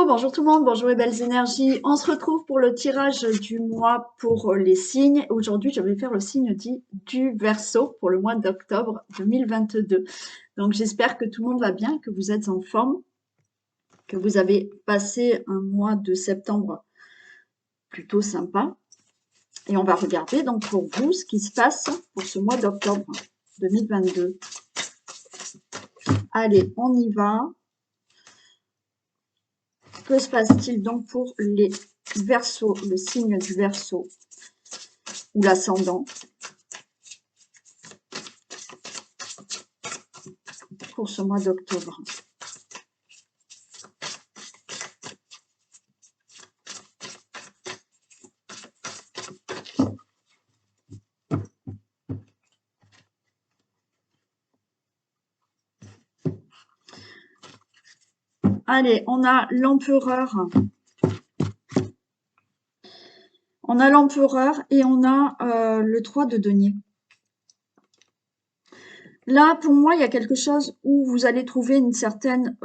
Bonjour tout le monde, bonjour les belles énergies. On se retrouve pour le tirage du mois pour les signes. Aujourd'hui, je vais faire le signe dit du Verseau pour le mois d'octobre 2022. Donc, j'espère que tout le monde va bien, que vous êtes en forme, que vous avez passé un mois de septembre plutôt sympa. Et on va regarder donc pour vous ce qui se passe pour ce mois d'octobre 2022. Allez, on y va. Que se passe-t-il donc pour les Verseaux, le signe du Verseau ou l'ascendant pour ce mois d'octobre? Allez, on a l'empereur. On a l'empereur et on a le 3 de denier. Là, pour moi, il y a quelque chose où vous allez trouver une certaine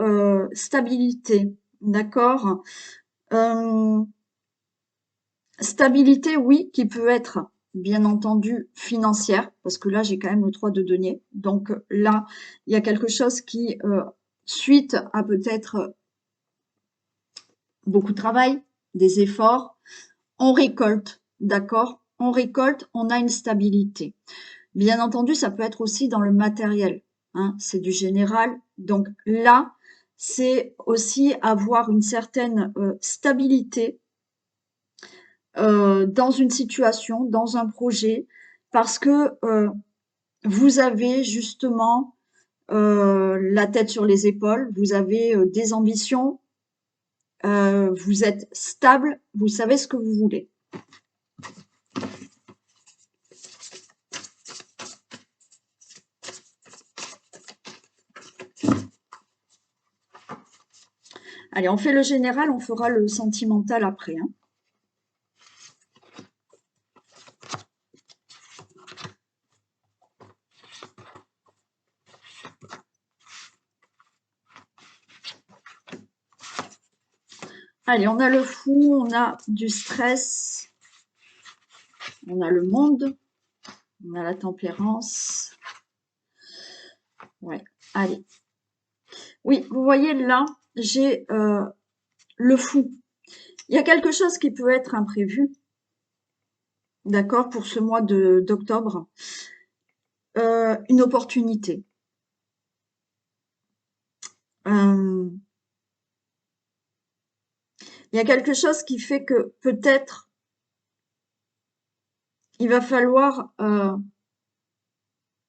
stabilité. D'accord? Stabilité, oui, qui peut être, bien entendu, financière, parce que là, j'ai quand même le 3 de denier. Donc là, il y a quelque chose qui, suite à peut-être beaucoup de travail, des efforts, on récolte, d'accord? On récolte, on a une stabilité. Bien entendu, ça peut être aussi dans le matériel, hein, c'est du général. Donc là, c'est aussi avoir une certaine stabilité dans une situation, dans un projet, parce que vous avez justement la tête sur les épaules, vous avez des ambitions, vous êtes stable, vous savez ce que vous voulez. Allez, on fait le général, on fera le sentimental après, hein. Allez, on a le fou, on a du stress, on a le monde, on a la tempérance. Ouais, allez. Oui, vous voyez là, j'ai le fou. Il y a quelque chose qui peut être imprévu, d'accord, pour ce mois d'octobre. Une opportunité. Euh, il y a quelque chose qui fait que peut-être il va falloir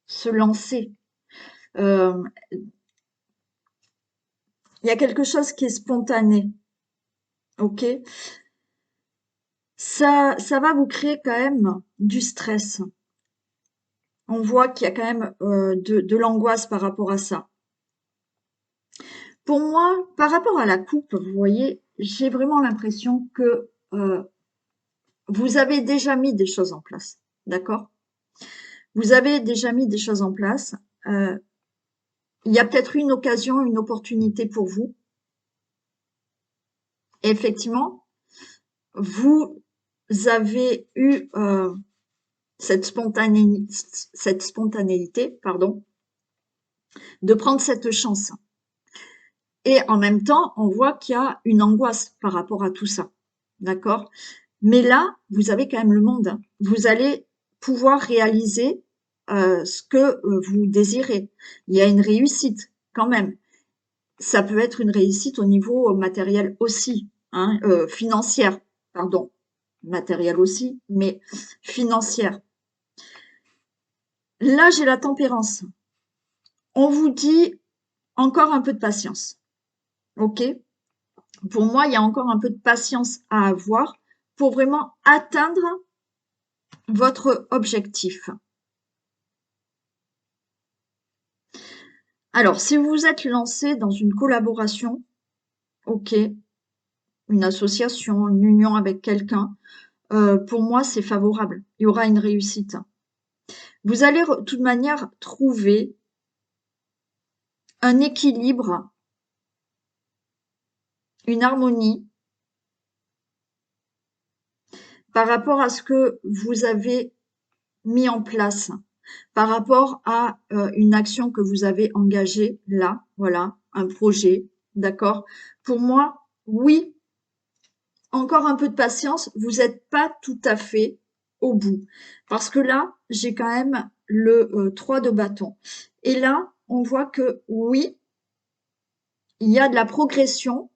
se lancer. Euh, il y a quelque chose qui est spontané, ok? Ça va vous créer quand même du stress. On voit qu'il y a quand même de l'angoisse par rapport à ça. Pour moi, par rapport à la coupe, vous voyez, j'ai vraiment l'impression que vous avez déjà mis des choses en place, d'accord? Vous avez déjà mis des choses en place. Euh, il y a peut-être une occasion, une opportunité pour vous. Et effectivement, vous avez eu cette spontanéité, pardon, de prendre cette chance. Et en même temps, on voit qu'il y a une angoisse par rapport à tout ça. D'accord? Mais là, vous avez quand même le monde. Vous allez pouvoir réaliser ce que vous désirez. Il y a une réussite quand même. Ça peut être une réussite au niveau matériel aussi, hein, financière, pardon. Matériel aussi, mais financière. Là, j'ai la tempérance. On vous dit encore un peu de patience. OK? Pour moi, il y a encore un peu de patience à avoir pour vraiment atteindre votre objectif. Alors, si vous vous êtes lancé dans une collaboration, ok, une association, une union avec quelqu'un, pour moi, c'est favorable. Il y aura une réussite. Vous allez de toute manière trouver un équilibre une harmonie par rapport à ce que vous avez mis en place, par rapport à une action que vous avez engagée là, voilà, un projet, d'accord? Pour moi, oui, encore un peu de patience, vous n'êtes pas tout à fait au bout. Parce que là, j'ai quand même le 3 de bâton. Et là, on voit que oui, il y a de la progression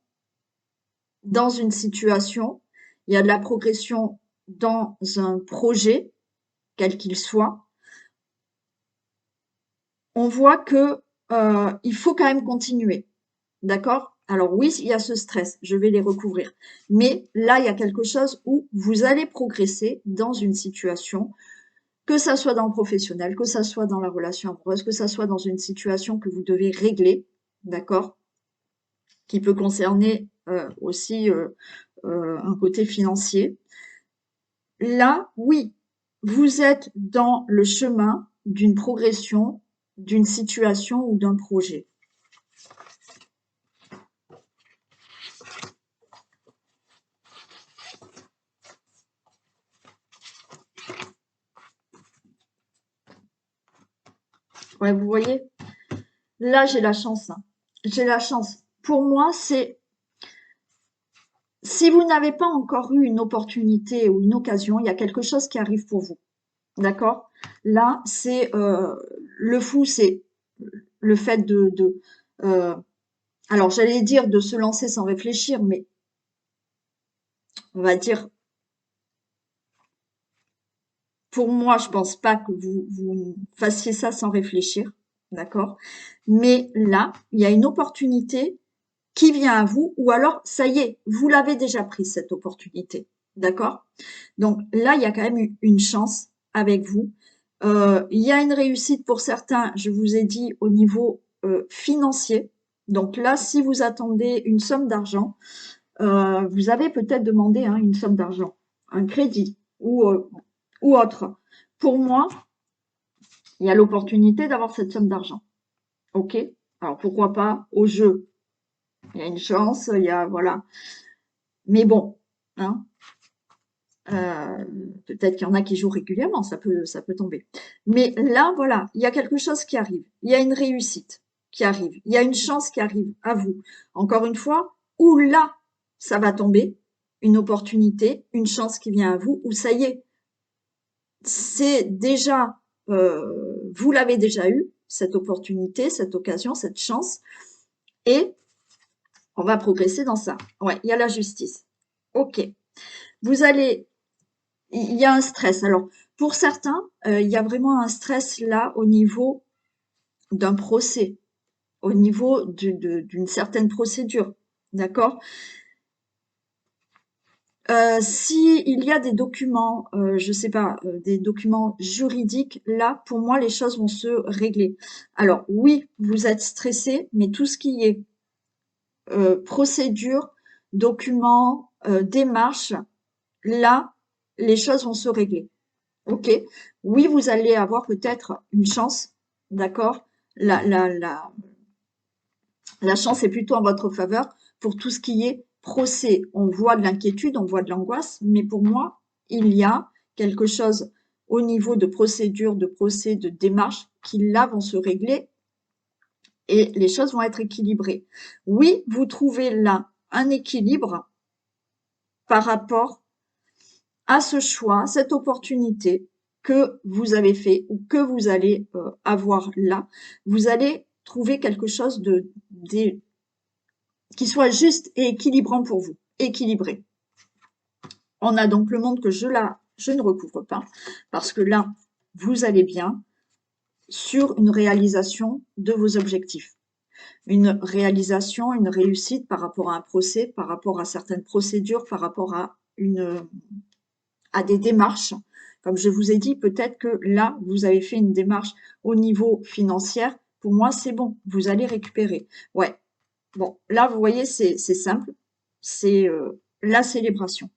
dans une situation, il y a de la progression dans un projet, quel qu'il soit. On voit que il faut quand même continuer. D'accord? Alors oui, il y a ce stress, je vais les recouvrir. Mais là, il y a quelque chose où vous allez progresser dans une situation, que ça soit dans le professionnel, que ça soit dans la relation amoureuse, que ça soit dans une situation que vous devez régler, d'accord? Qui peut concerner aussi un côté financier. Là, oui, vous êtes dans le chemin d'une progression, d'une situation ou d'un projet. Ouais, vous voyez? Là, j'ai la chance, hein. J'ai la chance. Pour moi, c'est si vous n'avez pas encore eu une opportunité ou une occasion, il y a quelque chose qui arrive pour vous. D'accord? Là, c'est le fou, c'est le fait euh, alors j'allais dire de se lancer sans réfléchir, mais on va dire, pour moi, je pense pas que vous fassiez ça sans réfléchir. D'accord? Mais là, il y a une opportunité qui vient à vous, ou alors, ça y est, vous l'avez déjà prise, cette opportunité. D'accord? Donc là, il y a quand même une chance avec vous. Il y a une réussite pour certains, je vous ai dit, au niveau financier. Donc là, si vous attendez une somme d'argent, vous avez peut-être demandé hein, une somme d'argent, un crédit ou autre. Pour moi, il y a l'opportunité d'avoir cette somme d'argent. OK? Alors pourquoi pas au jeu? Il y a une chance, il y a voilà. Mais bon, hein, peut-être qu'il y en a qui jouent régulièrement, ça peut tomber. Mais là, voilà, il y a quelque chose qui arrive. Il y a une réussite qui arrive. Il y a une chance qui arrive à vous. Encore une fois, où là, ça va tomber, une opportunité, une chance qui vient à vous, où ça y est, c'est déjà, vous l'avez déjà eu, cette opportunité, cette occasion, cette chance, et on va progresser dans ça. Ouais, il y a la justice. Ok. Vous allez il y a un stress. Alors, pour certains, il y a vraiment un stress là au niveau d'un procès, au niveau d'une certaine procédure. D'accord? Si il y a des documents, je sais pas, des documents juridiques, là, pour moi, les choses vont se régler. Alors, oui, vous êtes stressé, mais tout ce qui est procédure, documents, démarches, là, les choses vont se régler. OK. Oui, vous allez avoir peut-être une chance, d'accord? La chance est plutôt en votre faveur pour tout ce qui est procès. On voit de l'inquiétude, on voit de l'angoisse, mais pour moi, il y a quelque chose au niveau de procédure, de procès, de démarche qui là vont se régler et les choses vont être équilibrées. Oui, vous trouvez là un équilibre par rapport à ce choix, cette opportunité que vous avez fait ou que vous allez avoir là, vous allez trouver quelque chose qui soit juste et équilibrant pour vous, équilibré. On a donc le monde que je ne recouvre pas parce que là, vous allez bien sur une réalisation de vos objectifs. Une réalisation, une réussite par rapport à un procès, par rapport à certaines procédures, par rapport à des démarches. Comme je vous ai dit, peut-être que là, vous avez fait une démarche au niveau financier. Pour moi, c'est bon, vous allez récupérer. Ouais, bon, là, vous voyez, c'est simple. C'est la célébration.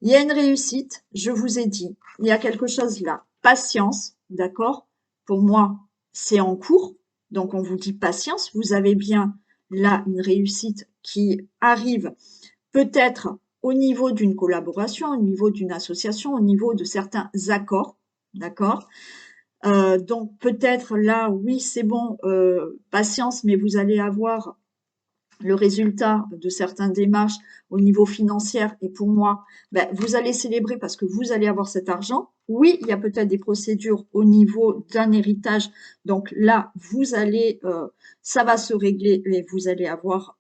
Il y a une réussite, je vous ai dit. Il y a quelque chose là. Patience, d'accord? Pour moi, c'est en cours. Donc, on vous dit patience. Vous avez bien là une réussite qui arrive peut-être au niveau d'une collaboration, au niveau d'une association, au niveau de certains accords, d'accord? Donc peut-être là, oui, c'est bon, patience, mais vous allez avoir le résultat de certaines démarches au niveau financier. Et pour moi, ben, vous allez célébrer parce que vous allez avoir cet argent. Oui, il y a peut-être des procédures au niveau d'un héritage. Donc là, vous allez, ça va se régler et vous allez avoir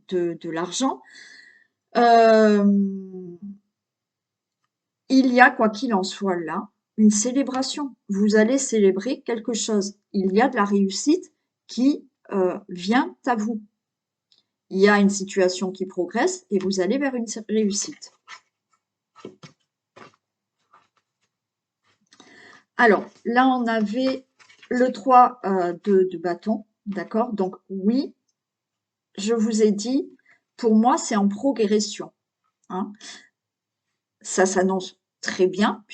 de l'argent. Il y a, quoi qu'il en soit là, une célébration. Vous allez célébrer quelque chose. Il y a de la réussite qui vient à vous. Il y a une situation qui progresse et vous allez vers une réussite. Alors, là, on avait le 3 de bâton, d'accord? Donc, oui, je vous ai dit, pour moi, c'est en progression. Hein. Ça s'annonce très bien,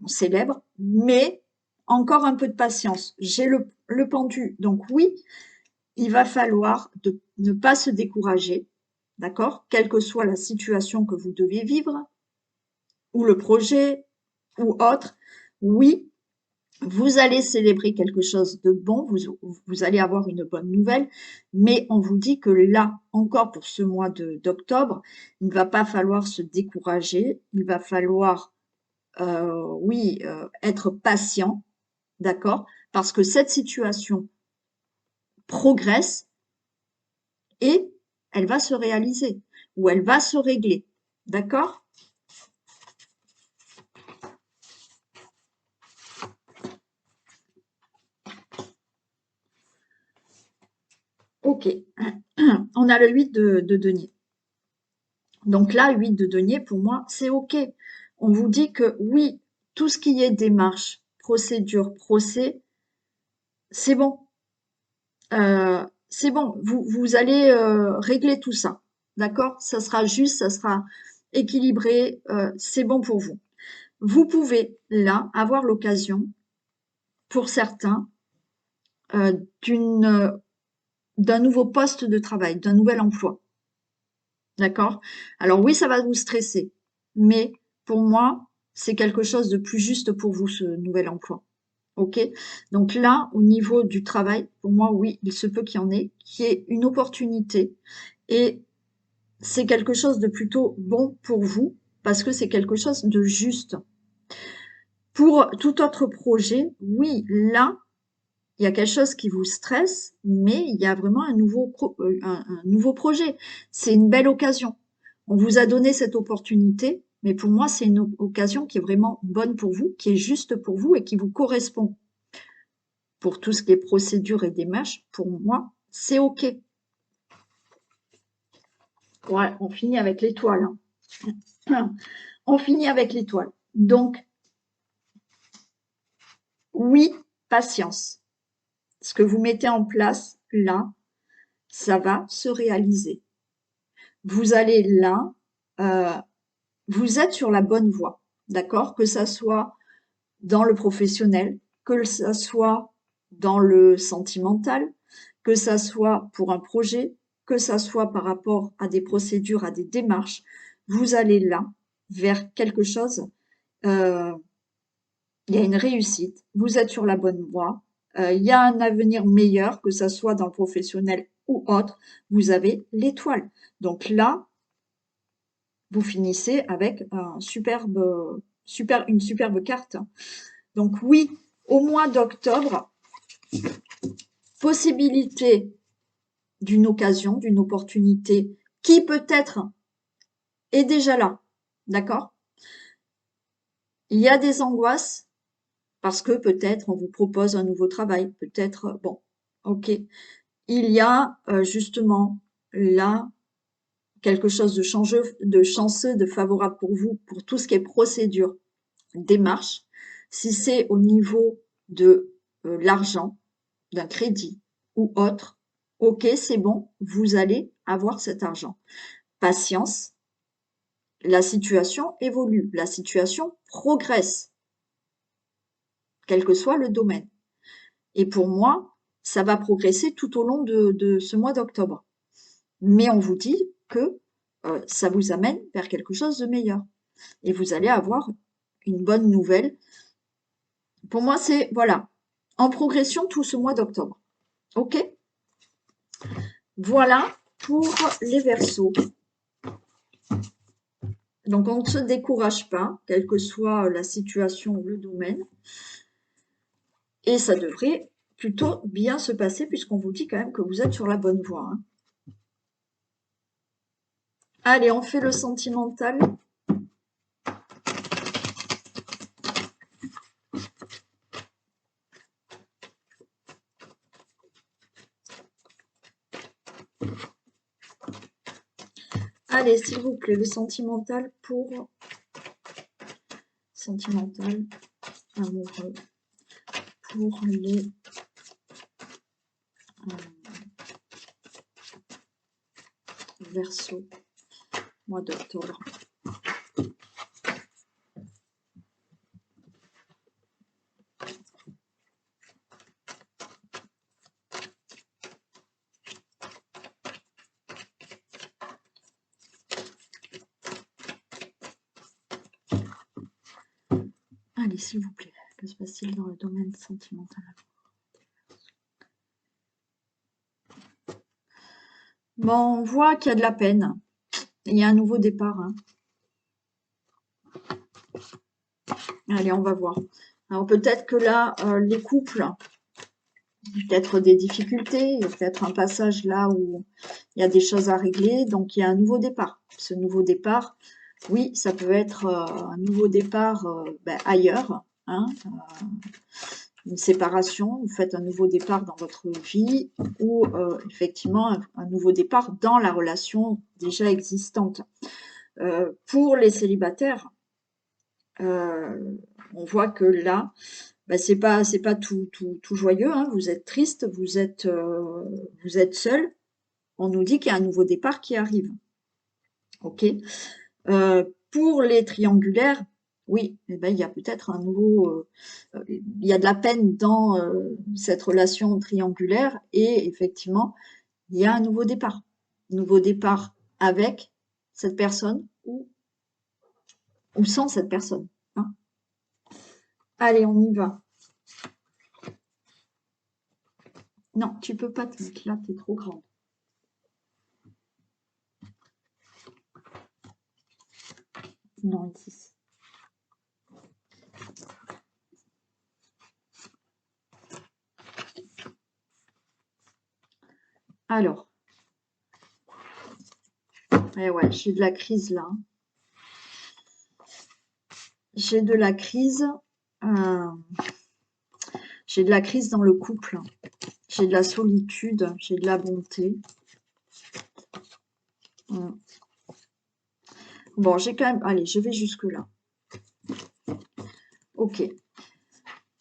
on célèbre, mais encore un peu de patience. J'ai le pendu, donc oui, il va falloir ne pas se décourager, d'accord? Quelle que soit la situation que vous devez vivre, ou le projet, ou autre, oui, vous allez célébrer quelque chose de bon, vous allez avoir une bonne nouvelle, mais on vous dit que là, encore pour ce mois d'octobre, il ne va pas falloir se décourager, il va falloir, oui, être patient, d'accord? Parce que cette situation progresse et elle va se réaliser ou elle va se régler, d'accord? Ok, on a le 8 de denier. Donc là, 8 de denier, pour moi, c'est ok. On vous dit que oui, tout ce qui est démarche, procédure, procès, c'est bon. C'est bon, vous allez régler tout ça. D'accord? Ça sera juste, ça sera équilibré, c'est bon pour vous. Vous pouvez là avoir l'occasion, pour certains, euh, d'une, d'un nouveau poste de travail, d'un nouvel emploi. D'accord? Alors oui, ça va vous stresser, mais pour moi, c'est quelque chose de plus juste pour vous, ce nouvel emploi. Ok? Donc là, au niveau du travail, pour moi, oui, il se peut qu'il y ait une opportunité et c'est quelque chose de plutôt bon pour vous parce que c'est quelque chose de juste. Pour tout autre projet, oui, là, il y a quelque chose qui vous stresse, mais il y a vraiment un nouveau projet. C'est une belle occasion. On vous a donné cette opportunité, mais pour moi, c'est une occasion qui est vraiment bonne pour vous, qui est juste pour vous et qui vous correspond. Pour tout ce qui est procédure et démarche, pour moi, c'est OK. Ouais, on finit avec l'étoile. Hein. On finit avec l'étoile. Donc, oui, patience. Ce que vous mettez en place là, ça va se réaliser. Vous allez là, euh, vous êtes sur la bonne voie, d'accord? Que ça soit dans le professionnel, que ça soit dans le sentimental, que ça soit pour un projet, que ça soit par rapport à des procédures, à des démarches, vous allez là vers quelque chose, euh, il y a une réussite, vous êtes sur la bonne voie, il y a un avenir meilleur, que ça soit dans le professionnel ou autre, vous avez l'étoile. Donc là, vous finissez avec une superbe carte. Donc oui, au mois d'octobre, possibilité d'une occasion, d'une opportunité qui peut-être est déjà là, d'accord? Il y a des angoisses parce que peut-être on vous propose un nouveau travail, peut-être, bon, ok. Il y a justement là quelque chose de chanceux, de favorable pour vous, pour tout ce qui est procédure, démarche. Si c'est au niveau de l'argent, d'un crédit ou autre, ok, c'est bon, vous allez avoir cet argent. Patience, la situation évolue, la situation progresse, quel que soit le domaine. Et pour moi, ça va progresser tout au long de ce mois d'octobre. Mais on vous dit que ça vous amène vers quelque chose de meilleur. Et vous allez avoir une bonne nouvelle. Pour moi, c'est, voilà, en progression tout ce mois d'octobre. OK? Voilà pour les Verseaux. Donc, on ne se décourage pas, quelle que soit la situation ou le domaine. Et ça devrait plutôt bien se passer, puisqu'on vous dit quand même que vous êtes sur la bonne voie. Hein. Allez, on fait le sentimental. Allez, s'il vous plaît, le sentimental pour... Sentimental, amoureux, pour les... Verseaux, mois d'octobre. Allez, s'il vous plaît, que se passe-t-il dans le domaine sentimental? Bon, on voit qu'il y a de la peine. Il y a un nouveau départ. Hein. Allez, on va voir. Alors peut-être que là, les couples, peut-être des difficultés, peut-être un passage là où il y a des choses à régler, donc il y a un nouveau départ. Ce nouveau départ, oui, ça peut être un nouveau départ ailleurs, hein, une séparation, vous faites un nouveau départ dans votre vie, ou effectivement un nouveau départ dans la relation déjà existante. Pour les célibataires, on voit que là, c'est pas tout joyeux, hein. Vous êtes triste, vous êtes seul. On nous dit qu'il y a un nouveau départ qui arrive. Ok. Pour les triangulaires, oui, eh ben, il y a peut-être un nouveau, il y a de la peine dans cette relation triangulaire et effectivement, il y a un nouveau départ. Nouveau départ avec cette personne ou sans cette personne. Hein. Allez, on y va. Non, tu peux pas te mettre là, t'es trop grande. Non, ici. Alors. Eh ouais, j'ai de la crise là. J'ai de la crise. J'ai de la crise dans le couple. J'ai de la solitude. J'ai de la bonté. Bon, j'ai quand même... Allez, je vais jusque là. Ok.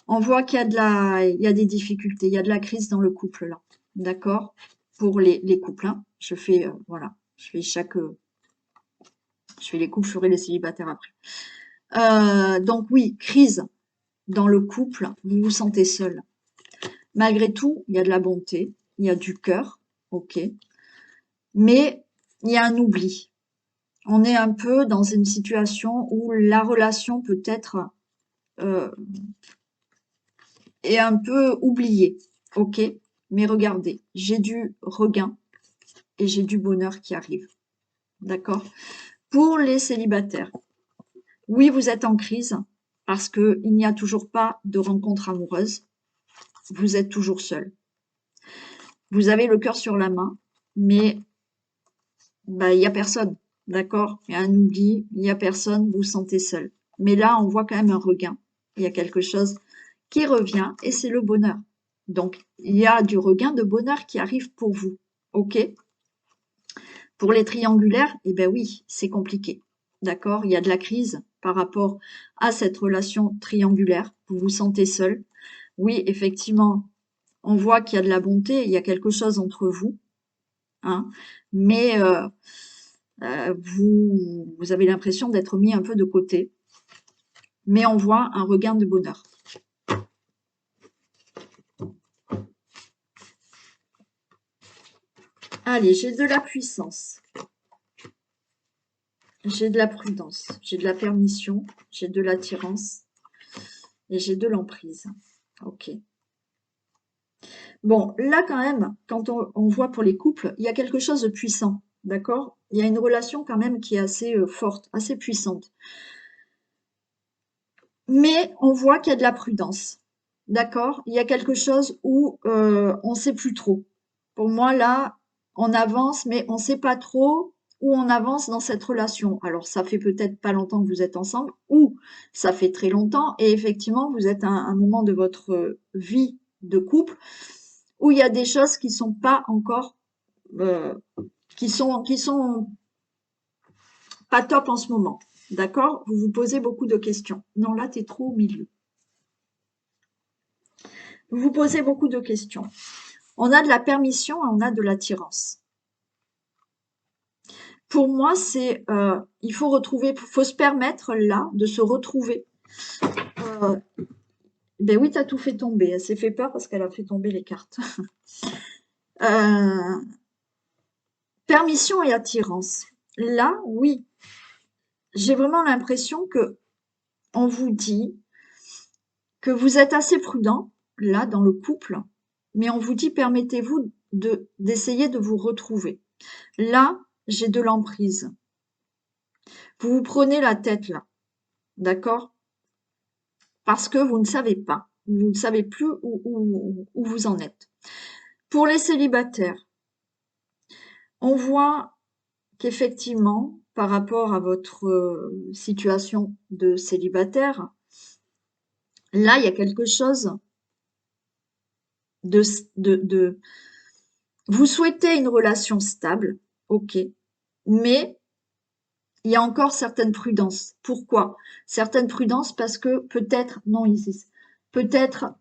On voit qu'il y a il y a des difficultés. Il y a de la crise dans le couple là. D'accord? Pour les couples. Hein. Je fais... voilà. Je fais je fais les couples, je ferai les célibataires après. Donc oui, crise dans le couple. Vous vous sentez seul. Malgré tout, il y a de la bonté, il y a du cœur, ok, mais il y a un oubli. On est un peu dans une situation où la relation peut-être est un peu oubliée, ok, mais regardez, j'ai du regain et j'ai du bonheur qui arrive, d'accord? Pour les célibataires, oui, vous êtes en crise parce qu'il n'y a toujours pas de rencontre amoureuse, vous êtes toujours seul. Vous avez le cœur sur la main, mais il y a personne, d'accord? Il y a un oubli, il y a personne, vous vous sentez seul. Mais là, on voit quand même un regain. Il y a quelque chose qui revient et c'est le bonheur. Donc, il y a du regain de bonheur qui arrive pour vous, ok? Pour les triangulaires, eh ben oui, c'est compliqué, d'accord? Il y a de la crise par rapport à cette relation triangulaire. Vous vous sentez seul. Oui, effectivement, on voit qu'il y a de la bonté, il y a quelque chose entre vous, hein, mais vous avez l'impression d'être mis un peu de côté, mais on voit un regain de bonheur. Allez, j'ai de la puissance, j'ai de la prudence, j'ai de la permission, j'ai de l'attirance et j'ai de l'emprise. Ok. Bon, là quand même, quand on voit pour les couples, il y a quelque chose de puissant, d'accord? Il y a une relation quand même qui est assez forte, assez puissante. Mais on voit qu'il y a de la prudence, d'accord? Il y a quelque chose où on ne sait plus trop. Pour moi, là, on avance, mais on ne sait pas trop où on avance dans cette relation. Alors, ça fait peut-être pas longtemps que vous êtes ensemble, ou ça fait très longtemps, et effectivement, vous êtes à un moment de votre vie de couple où il y a des choses qui sont pas encore, euh, qui sont pas top en ce moment. D'accord? Vous vous posez beaucoup de questions. Non, là, tu es trop au milieu. Vous vous posez beaucoup de questions. On a de la permission et on a de l'attirance. Pour moi, il faut faut se permettre là de se retrouver. Euh, ben oui, t'as tout fait tomber. Elle s'est fait peur parce qu'elle a fait tomber les cartes. Euh, permission et attirance. Là, oui, j'ai vraiment l'impression que on vous dit que vous êtes assez prudent là dans le couple, mais on vous dit permettez-vous d'essayer de vous retrouver. Là, j'ai de l'emprise. Vous vous prenez la tête là, d'accord? Parce que vous ne savez pas. Vous ne savez plus où vous en êtes. Pour les célibataires, on voit qu'effectivement, par rapport à votre situation de célibataire, là, il y a quelque chose de, de... Vous souhaitez une relation stable, ok, mais il y a encore certaines prudences. Pourquoi? Certaines prudences parce que peut-être, non Isis, peut-être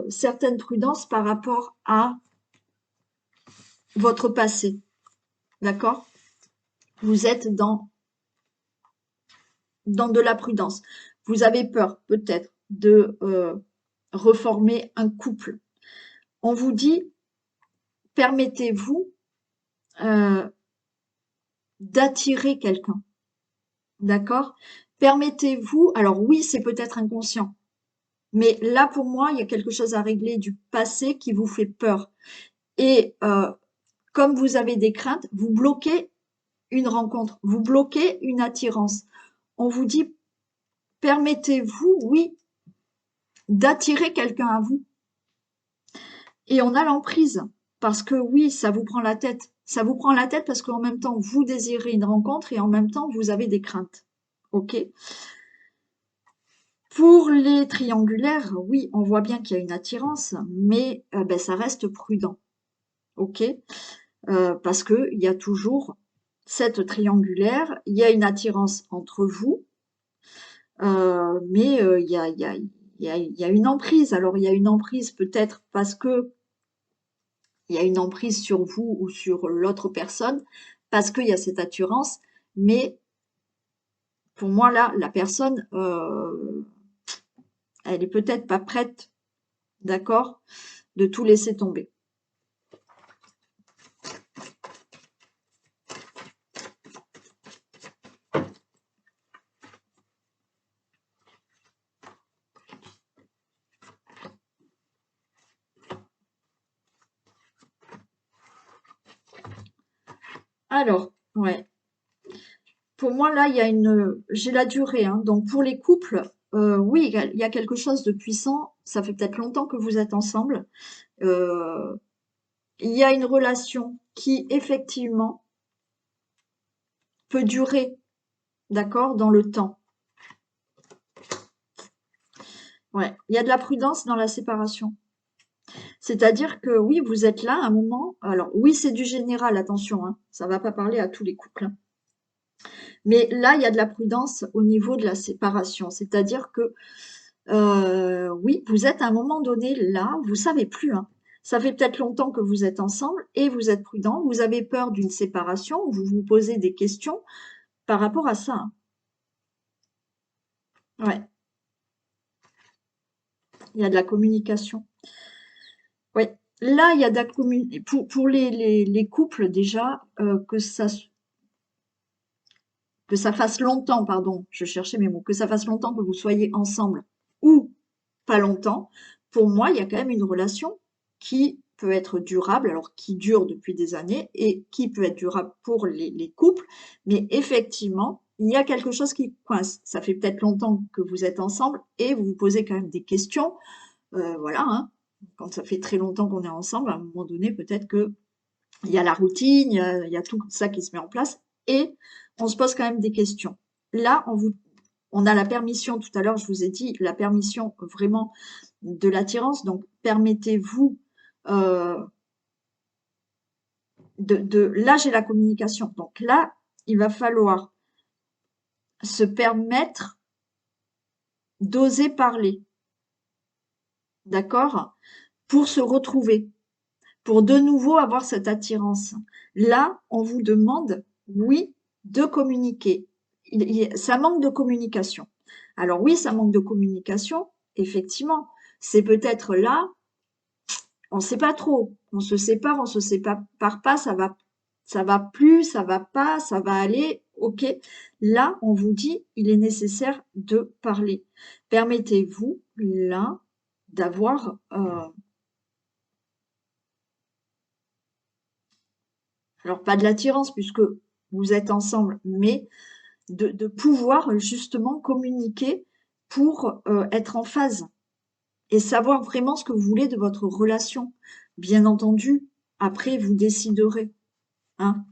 certaines prudences par rapport à votre passé, d'accord? Vous êtes dans de la prudence. Vous avez peur peut-être de reformer un couple. On vous dit, permettez-vous euh, d'attirer quelqu'un, d'accord? Permettez-vous, alors oui, c'est peut-être inconscient, mais là, pour moi, il y a quelque chose à régler du passé qui vous fait peur. Et comme vous avez des craintes, vous bloquez une rencontre, vous bloquez une attirance. On vous dit, permettez-vous, oui, d'attirer quelqu'un à vous. Et on a l'emprise, parce que oui, ça vous prend la tête. Ça vous prend la tête parce qu'en même temps, vous désirez une rencontre et en même temps, vous avez des craintes. OK? Pour les triangulaires, oui, on voit bien qu'il y a une attirance, mais ben, ça reste prudent. OK? Parce qu'il y a toujours cette triangulaire, il y a une attirance entre vous, mais il y a une emprise. Alors, il y a une emprise peut-être parce que il y a une emprise sur vous ou sur l'autre personne, parce qu'il y a cette attirance, mais pour moi, là, la personne, elle est peut-être pas prête, d'accord, de tout laisser tomber. Alors, ouais. Pour moi, là, j'ai la durée, hein. Donc, pour les couples, oui, il y a quelque chose de puissant. Ça fait peut-être longtemps que vous êtes ensemble. Euh, il y a une relation qui, effectivement, peut durer, d'accord, dans le temps. Ouais. Il y a de la prudence dans la séparation. C'est-à-dire que oui, vous êtes là à un moment. Alors, oui, c'est du général, attention, hein. Ça va pas parler à tous les couples, hein. Mais là, il y a de la prudence au niveau de la séparation. C'est-à-dire que oui, vous êtes à un moment donné là, vous savez plus, hein. Ça fait peut-être longtemps que vous êtes ensemble et vous êtes prudent, vous avez peur d'une séparation, vous vous posez des questions par rapport à ça, hein. Ouais, il y a de la communication. Oui. Là, il y a de la pour les couples déjà, que ça fasse longtemps, pardon, je cherchais mes mots, que ça fasse longtemps que vous soyez ensemble ou pas longtemps, pour moi, il y a quand même une relation qui peut être durable, alors qui dure depuis des années et qui peut être durable pour les couples, mais effectivement, il y a quelque chose qui coince. Ça fait peut-être longtemps que vous êtes ensemble et vous vous posez quand même des questions, voilà, hein. Quand ça fait très longtemps qu'on est ensemble, à un moment donné, peut-être que il y a la routine, il y a tout ça qui se met en place et on se pose quand même des questions. Là, on a la permission, tout à l'heure, je vous ai dit, la permission vraiment de l'attirance. Donc, permettez-vous, là, j'ai la communication. Donc là, il va falloir se permettre d'oser parler, d'accord? Pour se retrouver, pour de nouveau avoir cette attirance. Là, on vous demande, oui, de communiquer. Ça manque de communication. Alors oui, ça manque de communication, effectivement. C'est peut-être là, on ne sait pas trop. On se sépare pas, ça va plus, ça va pas, ça va aller. Ok. Là, on vous dit, il est nécessaire de parler. Permettez-vous là d'avoir alors pas de l'attirance puisque vous êtes ensemble, mais de pouvoir justement communiquer pour être en phase et savoir vraiment ce que vous voulez de votre relation. Bien entendu, après, vous déciderez. Hein,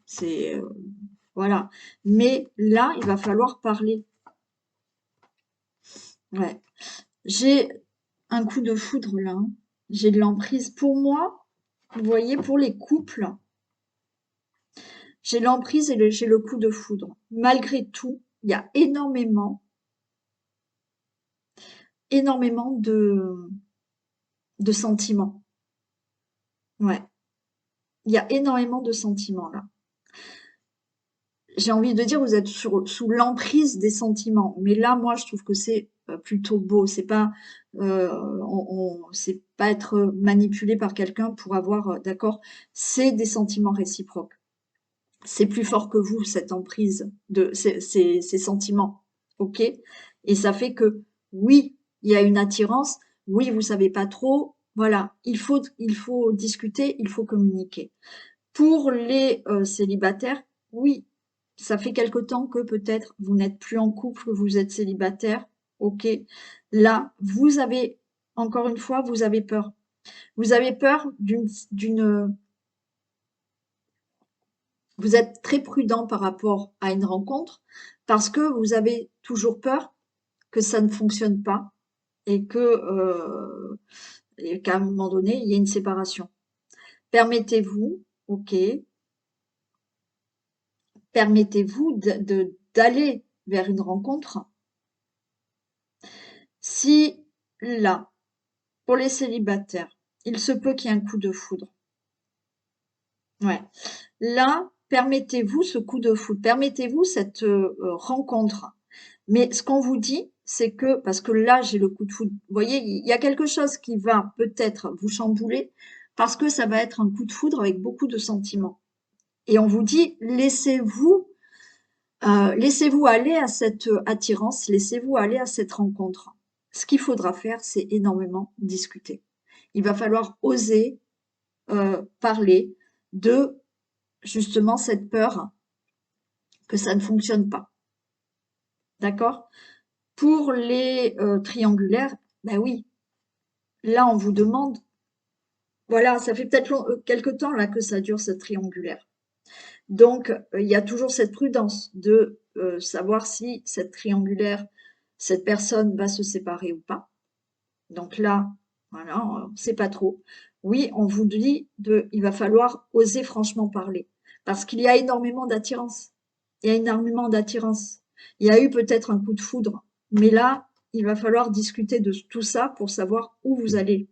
voilà. Mais là, il va falloir parler. Ouais. J'ai un coup de foudre là, hein. J'ai de l'emprise. Pour moi, vous voyez, pour les couples, j'ai l'emprise et j'ai le coup de foudre. Malgré tout, il y a énormément de sentiments. Ouais. Il y a énormément de sentiments là. J'ai envie de dire, vous êtes sous l'emprise des sentiments. Mais là, moi, je trouve que c'est plutôt beau. C'est pas être manipulé par quelqu'un pour avoir, d'accord, c'est des sentiments réciproques. C'est plus fort que vous, cette emprise de ces sentiments. OK? Et ça fait que, oui, il y a une attirance. Oui, vous savez pas trop. Voilà. Il faut discuter, il faut communiquer. Pour les célibataires, oui, ça fait quelque temps que peut-être vous n'êtes plus en couple, que vous êtes célibataire. Ok, là, encore une fois, vous avez peur. Vous avez peur vous êtes très prudent par rapport à une rencontre parce que vous avez toujours peur que ça ne fonctionne pas et qu'à un moment donné, il y ait une séparation. Permettez-vous, ok, permettez-vous d'aller vers une rencontre si là, pour les célibataires, il se peut qu'il y ait un coup de foudre. Ouais. Là, permettez-vous ce coup de foudre, permettez-vous cette rencontre. Mais ce qu'on vous dit, c'est que, parce que là, j'ai le coup de foudre, vous voyez, il y a quelque chose qui va peut-être vous chambouler, parce que ça va être un coup de foudre avec beaucoup de sentiments. Et on vous dit, laissez-vous aller à cette attirance, laissez-vous aller à cette rencontre. Ce qu'il faudra faire, c'est énormément discuter. Il va falloir oser parler de justement cette peur que ça ne fonctionne pas. D'accord? Pour les triangulaires, ben oui, là on vous demande, voilà, ça fait peut-être quelque temps là que ça dure cette triangulaire. Donc, il y a toujours cette prudence de savoir si cette triangulaire, cette personne va se séparer ou pas. Donc là, voilà, on ne sait pas trop. Oui, on vous dit il va falloir oser franchement parler. Parce qu'il y a énormément d'attirance. Il y a énormément d'attirance. Il y a eu peut-être un coup de foudre. Mais là, il va falloir discuter de tout ça pour savoir où vous allez.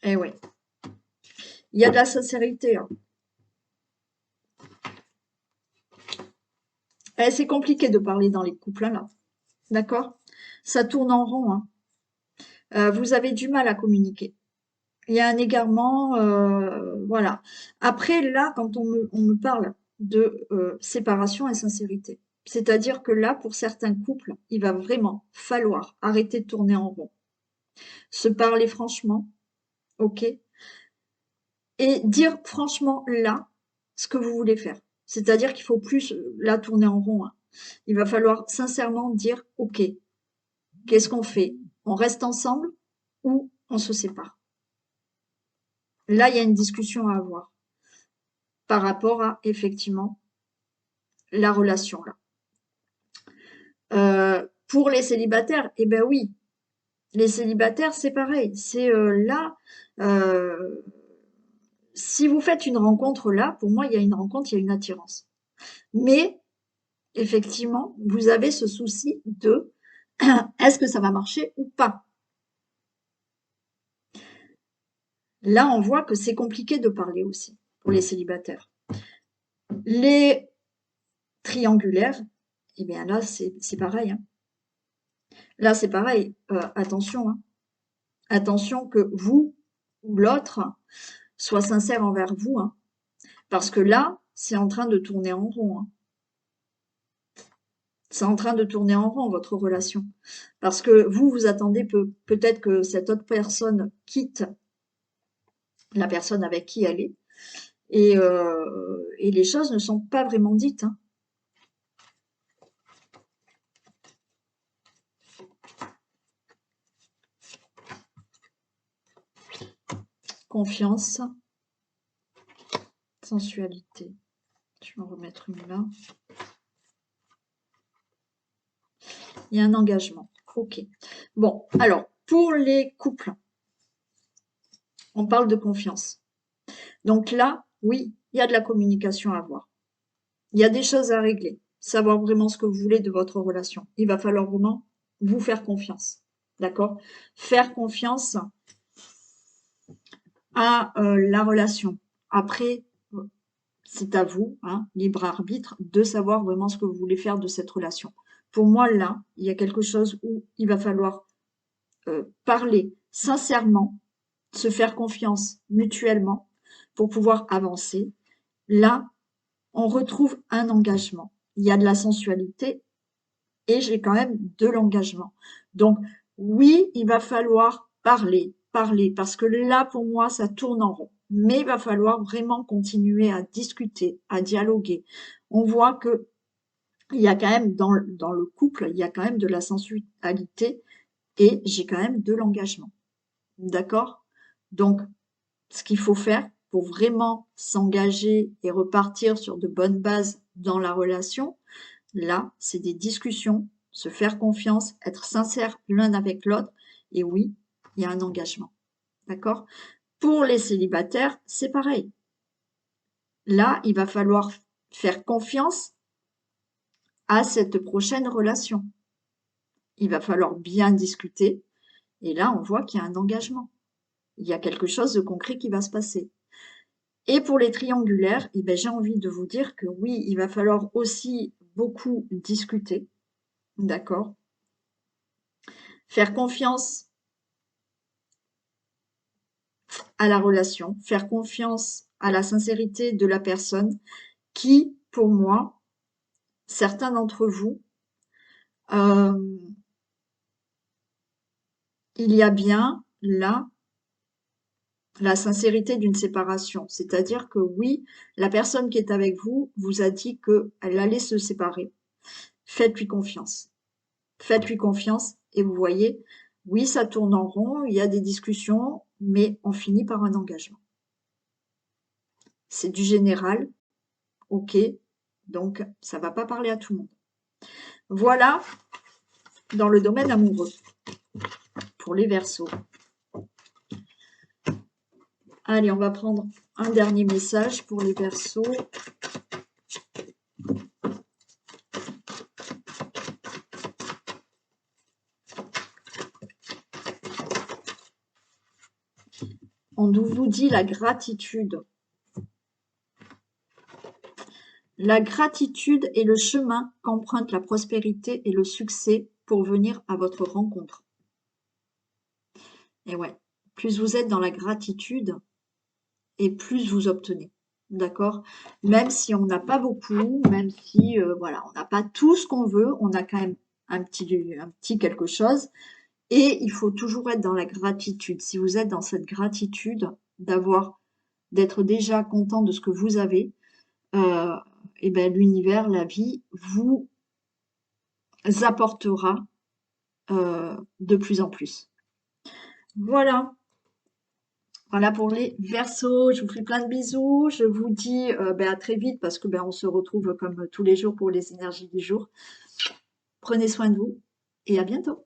Eh oui. Il y a de la sincérité, hein. C'est compliqué de parler dans les couples, hein, là. D'accord? Ça tourne en rond, hein. Vous avez du mal à communiquer. Il y a un égarement, voilà. Après, là, quand on me parle de séparation et sincérité, c'est-à-dire que là, pour certains couples, il va vraiment falloir arrêter de tourner en rond, se parler franchement, ok, et dire franchement là ce que vous voulez faire. C'est-à-dire qu'il faut plus là tourner en rond, hein. Il va falloir sincèrement dire ok, qu'est-ce qu'on fait? On reste ensemble ou on se sépare? Là, il y a une discussion à avoir par rapport à effectivement la relation là. Pour les célibataires, eh ben oui, les célibataires, c'est pareil. C'est là, euh, si vous faites une rencontre là, pour moi, il y a une rencontre, il y a une attirance. Mais effectivement, vous avez ce souci de est-ce que ça va marcher ou pas? Là, on voit que c'est compliqué de parler aussi pour les célibataires. Les triangulaires, eh bien là, c'est pareil, hein. Là, c'est pareil. Attention, hein. Attention que vous ou l'autre soit sincère envers vous, hein. Parce que là, c'est en train de tourner en rond, hein. C'est en train de tourner en rond, votre relation. Parce que vous attendez peut-être que cette autre personne quitte la personne avec qui elle est. Et les choses ne sont pas vraiment dites, hein. Confiance, sensualité. Je vais en remettre une là. Il y a un engagement. Ok. Bon, alors, pour les couples, on parle de confiance. Donc là, oui, il y a de la communication à avoir. Il y a des choses à régler. Savoir vraiment ce que vous voulez de votre relation. Il va falloir vraiment vous faire confiance. D'accord? Faire confiance à la relation. Après, c'est à vous, hein, libre arbitre, de savoir vraiment ce que vous voulez faire de cette relation. Pour moi, là, il y a quelque chose où il va falloir parler sincèrement, se faire confiance mutuellement pour pouvoir avancer. Là, on retrouve un engagement. Il y a de la sensualité et j'ai quand même de l'engagement. Donc, oui, il va falloir parler, parler, parce que là, pour moi, ça tourne en rond. Mais il va falloir vraiment continuer à discuter, à dialoguer. On voit que il y a quand même dans le couple, il y a quand même de la sensualité et j'ai quand même de l'engagement. D'accord? Donc, ce qu'il faut faire pour vraiment s'engager et repartir sur de bonnes bases dans la relation, là, c'est des discussions, se faire confiance, être sincère l'un avec l'autre. Et oui, il y a un engagement. D'accord? Pour les célibataires, c'est pareil. Là, il va falloir faire confiance à cette prochaine relation. Il va falloir bien discuter. Et là, on voit qu'il y a un engagement. Il y a quelque chose de concret qui va se passer. Et pour les triangulaires, eh ben, j'ai envie de vous dire que oui, il va falloir aussi beaucoup discuter. D'accord? Faire confiance à la relation, faire confiance à la sincérité de la personne qui, pour moi, certains d'entre vous, euh, il y a bien là la sincérité d'une séparation. C'est-à-dire que oui, la personne qui est avec vous vous a dit qu'elle allait se séparer. Faites-lui confiance. Faites-lui confiance et vous voyez, oui, ça tourne en rond, il y a des discussions, mais on finit par un engagement. C'est du général, ok, donc ça va pas parler à tout le monde. Voilà dans le domaine amoureux pour les Verseaux. Allez, on va prendre un dernier message pour les Verseaux. On vous dit la gratitude. La gratitude est le chemin qu'emprunte la prospérité et le succès pour venir à votre rencontre. Et ouais, plus vous êtes dans la gratitude et plus vous obtenez. D'accord? Même si on n'a pas beaucoup, même si voilà, on n'a pas tout ce qu'on veut, on a quand même un petit quelque chose. Et il faut toujours être dans la gratitude. Si vous êtes dans cette gratitude d'être déjà content de ce que vous avez, euh, et ben l'univers, la vie vous apportera de plus en plus. Voilà. Voilà pour les Verseaux. Je vous fais plein de bisous. Je vous dis ben, à très vite parce que ben, on se retrouve comme tous les jours pour les énergies du jour. Prenez soin de vous et à bientôt.